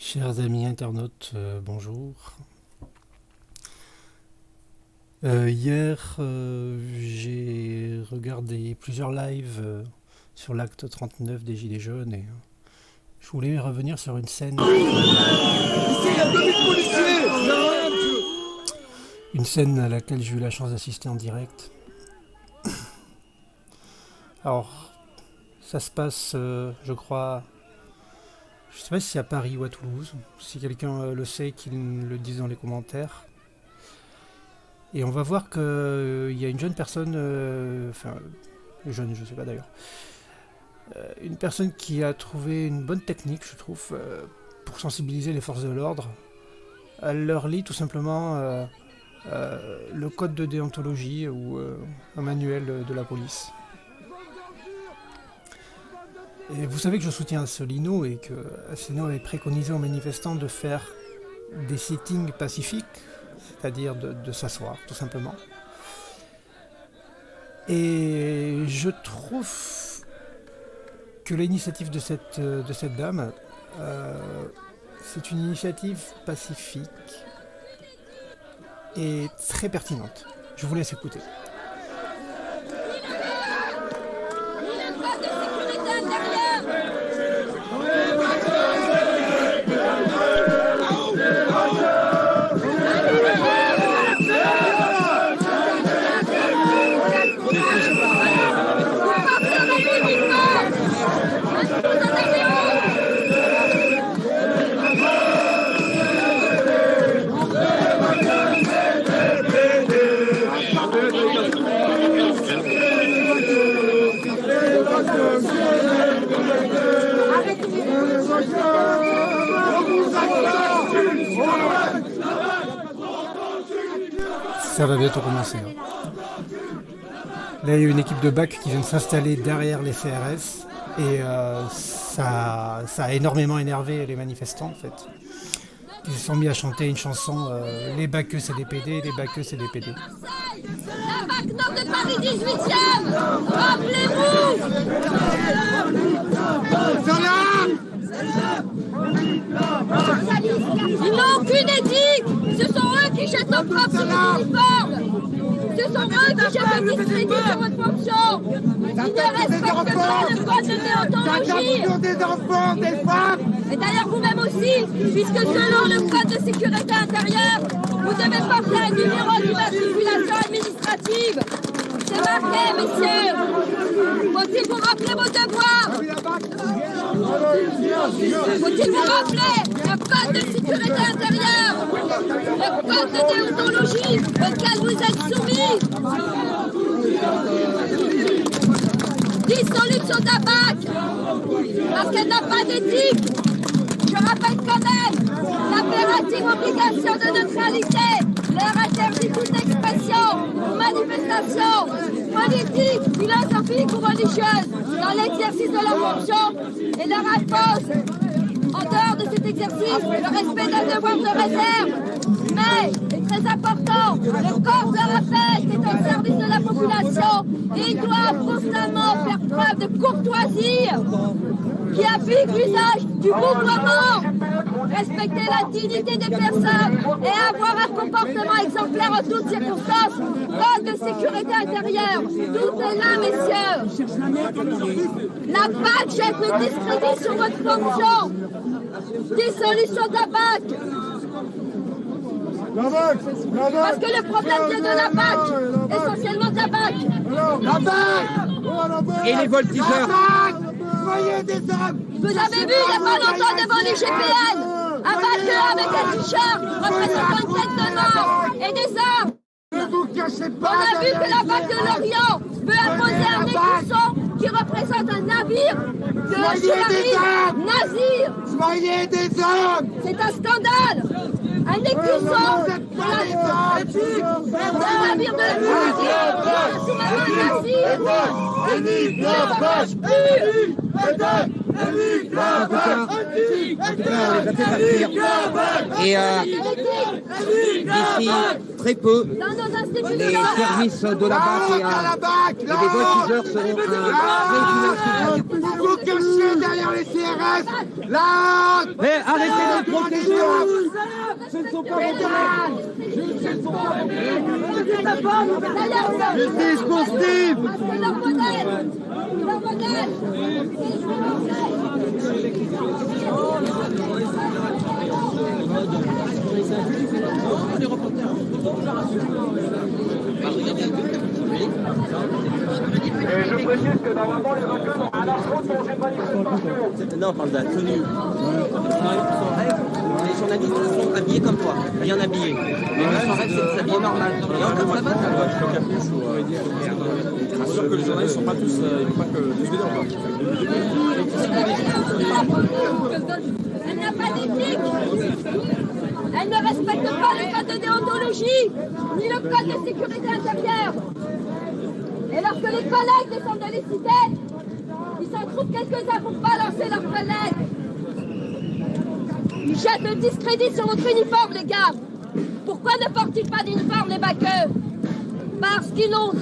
Chers amis internautes, bonjour. Hier, j'ai regardé plusieurs lives sur l'acte 39 des Gilets jaunes et je voulais revenir sur une scène à laquelle j'ai eu la chance d'assister en direct. Alors, ça se passe, je crois, je ne sais pas si c'est à Paris ou à Toulouse. Si quelqu'un le sait, qu'il le dise dans les commentaires. Et on va voir qu'il y a une jeune personne, jeune, je ne sais pas d'ailleurs, une personne qui a trouvé une bonne technique, je trouve, pour sensibiliser les forces de l'ordre. Elle leur lit tout simplement le code de déontologie ou un manuel de la police. Et vous savez que je soutiens Asselineau et que Asselineau avait préconisé aux manifestants de faire des sittings pacifiques, c'est-à-dire de s'asseoir, tout simplement. Et je trouve que l'initiative de cette dame, c'est une initiative pacifique et très pertinente. Je vous laisse écouter. Ça va bientôt commencer. Là, il y a une équipe de BAC qui vient de s'installer derrière les CRS et ça a énormément énervé les manifestants en fait. Ils se sont mis à chanter une chanson les BACeux c'est des PD, les BACeux c'est des PD. La BAC Nord de Paris 18e, rappelez-vous. Ils n'ont aucune éthique. Ce sont eux qui jettent nos propres uniformes. Ce sont eux qui jettent le discrédit sur votre fonction. Ils ne respectent pas le code de déontologie. Des enfants, des femmes. Et d'ailleurs vous-même aussi, puisque selon le code de sécurité intérieure, vous devez porter un numéro d'immatriculation administrative. C'est marqué, messieurs. Faut-il vous rappeler vos devoirs? Faut-il vous rappeler le code de sécurité intérieure, le code de déontologie auquel vous êtes soumis? Dissolution de la BAC, parce qu'elle n'a pas d'éthique. Je rappelle quand même l'impérative obligation de neutralité, leur interdit toute expression, manifestation, politique, philosophique ou religieuse dans l'exercice de leur fonction et leur impose, en dehors de cet exercice, le respect d'un devoir de réserve. Mais, et très important, le corps de la paix est au service de la population et il doit constamment faire preuve de courtoisie qui applique l'usage du vouvoiement, respecter la dignité des personnes et avoir un comportement exemplaire en toutes circonstances, code de sécurité intérieure. Tout est là, messieurs. La BAC jette le discrédit sur votre fonction. Dissolution de la BAC. Parce que le problème vient de la BAC, essentiellement de la BAC. La BAC. Et les voltigeurs. Soyez des hommes. Vous avez vu il n'y a pas longtemps devant l'IGPN un bac avec un t-shirt représentant une tête de mort et des armes. Ne vous cachez pas. On a vu que la BAC de Lorient peut imposer un écusson qui représente un navire de l'armée nazie. Soyez des hommes. C'est un scandale. Un écusson de un navire de la Et d'ici très peu, les services de la BAC et des voltigeurs seront un Vous vous cachez derrière les CRS. Là. Mais arrêtez de protéger. Ce ne sont pas vos collègues. Justice pour Steve. Leur modèle. Leur modèle. Et je précise que normalement les vainqueurs n'ont rien à foutre dans une manifestation. Non, on parle de la tenue. Les journalistes ils sont habillés comme toi, bien habillés. Mais le reste, c'est s'habiller normal. Et encore ça va, ça va. C'est sûr que les journalistes sont pas tous, ils vont pas que tous les deux. Elle n'a pas d'éthique. Elle ne respecte pas le code de déontologie, ni le code de sécurité intérieure. Et lorsque les collègues descendent de les citer, ils s'en trouvent quelques-uns pour balancer leurs collègues. Ils jettent le discrédit sur votre uniforme, les gars. Pourquoi ne portent-ils pas d'uniforme, les baqueux? Parce qu'ils en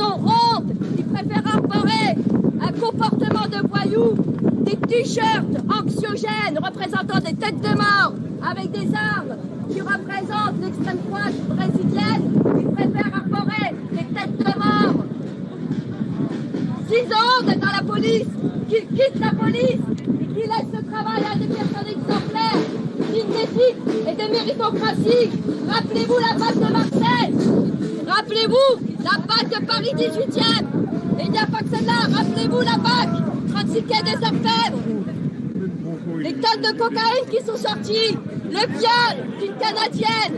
ont honte. Ils préfèrent arborer un comportement de voyous, des t-shirts anxiogènes représentant des têtes de mort avec des armes qui représentent l'extrême droite brésilienne. Ils préfèrent arborer des têtes de mort. S'ils ont honte d'être dans la police, qu'ils quittent la police et qu'ils laissent ce travail à des personnes exemplaires, dignes d'éthique et de méritocratie. Rappelez-vous la BAC de Marseille. Rappelez-vous la BAC de Paris 18e. Et il n'y a pas que celle-là. Rappelez-vous la BAC 36 quai des Orfèvres. Les tonnes de cocaïne qui sont sorties. Le viol d'une Canadienne.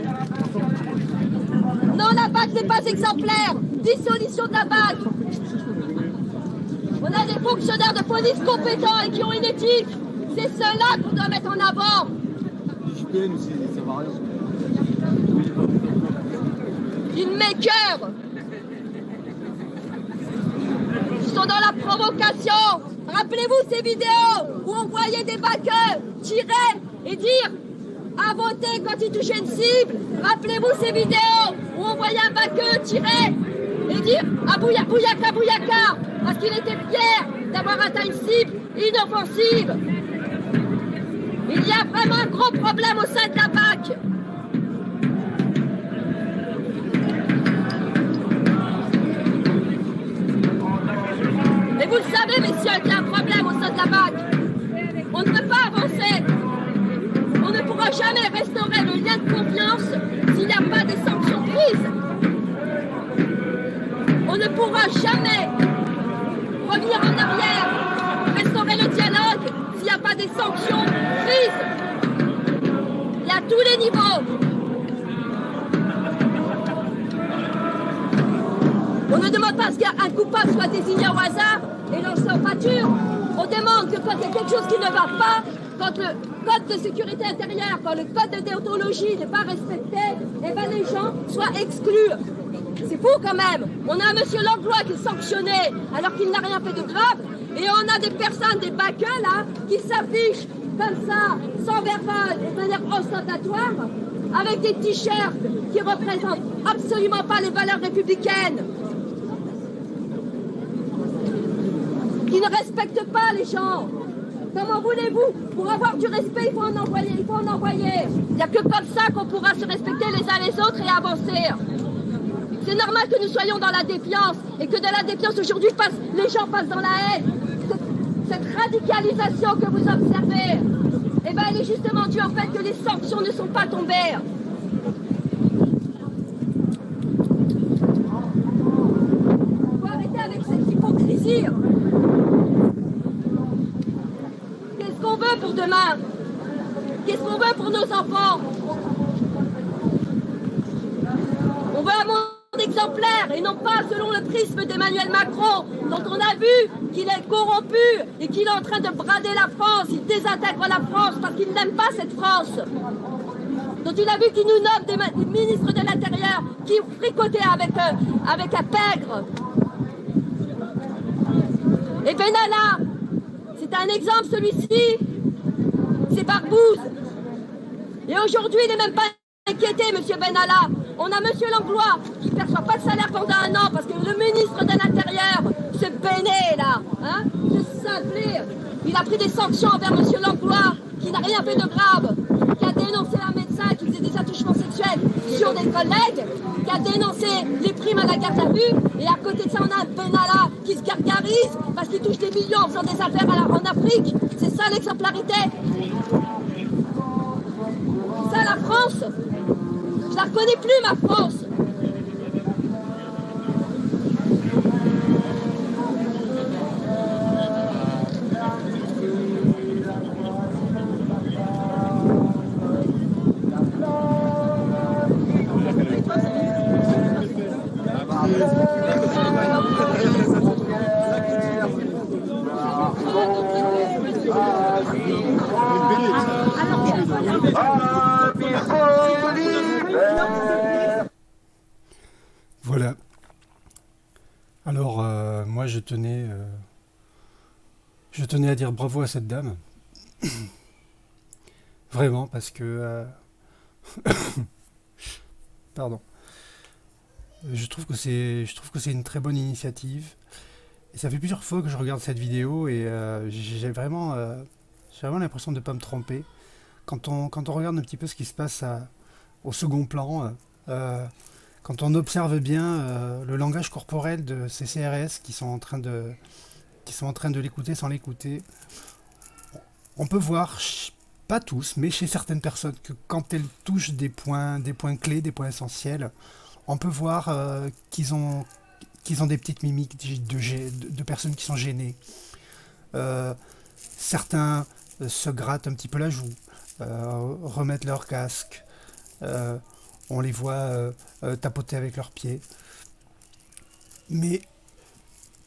Non, la BAC n'est pas exemplaire. Dissolution de la BAC. On a des fonctionnaires de police compétents et qui ont une éthique. C'est ceux-là qu'on doit mettre en avant. Ils m'écœurent. Ils sont dans la provocation. Rappelez-vous ces vidéos où on voyait des baqueux tirer et dire à voter quand ils touchaient une cible. Rappelez-vous ces vidéos où on voyait un baqueux tirer et dire à Bouyaka Bouyaka parce qu'il était fier d'avoir atteint une cible inoffensive. Il y a vraiment un gros problème au sein de la BAC. Et vous le savez, messieurs, qu'il y a un problème au sein de la BAC. On ne peut pas avancer. On ne pourra jamais restaurer le lien de confiance s'il n'y a pas des sanctions prises. On ne pourra jamais revenir en arrière, restaurer le dialogue s'il n'y a pas des sanctions prises. Et à tous les niveaux. On ne demande pas qu'un coupable soit désigné au hasard et lancé en pâture. On demande que quand il y a quelque chose qui ne va pas, quand le code de sécurité intérieure, quand le code de déontologie n'est pas respecté, eh ben les gens soient exclus. C'est fou quand même. On a un monsieur Langlois qui est sanctionné alors qu'il n'a rien fait de grave. Et on a des personnes, des baqueux là, qui s'affichent comme ça, sans verbal, de manière ostentatoire, avec des t-shirts qui représentent absolument pas les valeurs républicaines. Qui ne respectent pas les gens. Comment voulez-vous? Pour avoir du respect, il faut en envoyer. Il n'y a que comme ça qu'on pourra se respecter les uns les autres et avancer. C'est normal que nous soyons dans la défiance et que de la défiance aujourd'hui, les gens passent dans la haine. Cette radicalisation que vous observez, eh ben, elle est justement due au fait que les sanctions ne sont pas tombées. Il faut arrêter avec cette hypocrisie. Qu'est-ce qu'on veut pour demain? Qu'est-ce qu'on veut pour nos enfants? On veut un monde exemplaire et non pas selon le prisme d'Emmanuel Macron, dont on a vu qu'il est corrompu et qu'il est en train de brader la France. Il désintègre la France parce qu'il n'aime pas cette France. Dont il a vu qu'il nous nomme des ministres de l'Intérieur qui fricotaient avec un pègre. Et Benalla, c'est un exemple celui-ci, c'est Barbouze. Et aujourd'hui, il n'est même pas inquiété, monsieur Benalla. On a monsieur Langlois qui ne perçoit pas de salaire pendant un an parce que le ministre de l'Intérieur, ce Béné là, hein, ce Saint-Clair. Il a pris des sanctions envers M. Langlois, qui n'a rien fait de grave, qui a dénoncé un médecin qui faisait des attouchements sexuels sur des collègues, qui a dénoncé les primes à la garde à vue, et à côté de ça, on a un Benalla qui se gargarise parce qu'il touche des millions en faisant des affaires en Afrique. C'est ça l'exemplarité. Ça, la France, je la reconnais plus, ma France. Voilà. Alors, moi, je tenais à dire bravo à cette dame. Vraiment, parce que... Pardon. Je trouve que c'est une très bonne initiative. Et ça fait plusieurs fois que je regarde cette vidéo et j'ai vraiment l'impression de ne pas me tromper. Quand on regarde un petit peu ce qui se passe au second plan, quand on observe bien le langage corporel de ces CRS qui sont en train de l'écouter sans l'écouter, on peut voir, pas tous, mais chez certaines personnes, que quand elles touchent des points clés, des points essentiels, on peut voir qu'ils ont des petites mimiques de personnes qui sont gênées. Certains se grattent un petit peu la joue, remettent leur casque, on les voit tapoter avec leurs pieds. Mais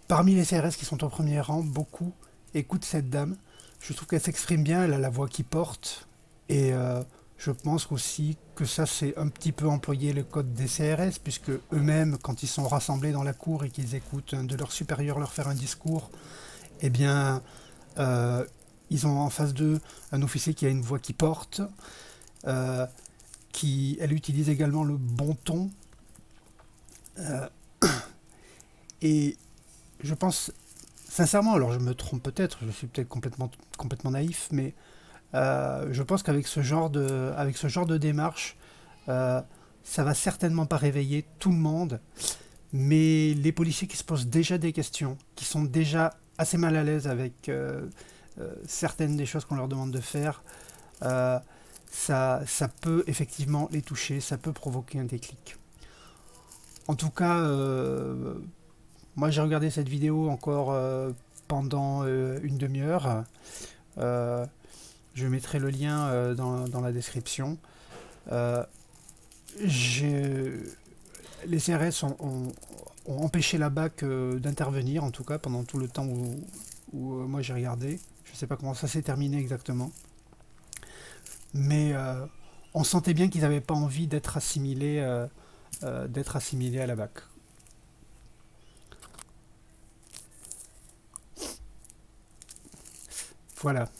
parmi les CRS qui sont au premier rang, beaucoup écoutent cette dame. Je trouve qu'elle s'exprime bien, elle a la voix qui porte. Et je pense aussi que ça, c'est un petit peu employer le code des CRS, puisque eux-mêmes, quand ils sont rassemblés dans la cour et qu'ils écoutent un de leurs supérieurs leur faire un discours, eh bien, ils ont en face d'eux un officier qui a une voix qui porte, elle utilise également le bon ton. Et je pense, sincèrement, alors je me trompe peut-être, je suis peut-être complètement naïf, mais je pense qu'avec ce genre de démarche, ça va certainement pas réveiller tout le monde, mais les policiers qui se posent déjà des questions, qui sont déjà assez mal à l'aise avec certaines des choses qu'on leur demande de faire, ça peut effectivement les toucher, ça peut provoquer un déclic. En tout cas, moi j'ai regardé cette vidéo encore pendant une demi-heure. Je mettrai le lien dans la description. Les CRS ont empêché la BAC d'intervenir, en tout cas pendant tout le temps où moi j'ai regardé. Je ne sais pas comment ça s'est terminé exactement. Mais on sentait bien qu'ils n'avaient pas envie d'être assimilés à la BAC. Voilà.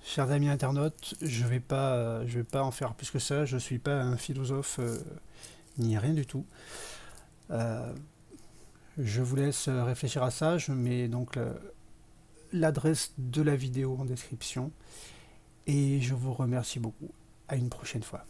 Chers amis internautes, je vais pas en faire plus que ça. Je suis pas un philosophe ni rien du tout. Je vous laisse réfléchir à ça. Je mets donc l'adresse de la vidéo en description. Et je vous remercie beaucoup. À une prochaine fois.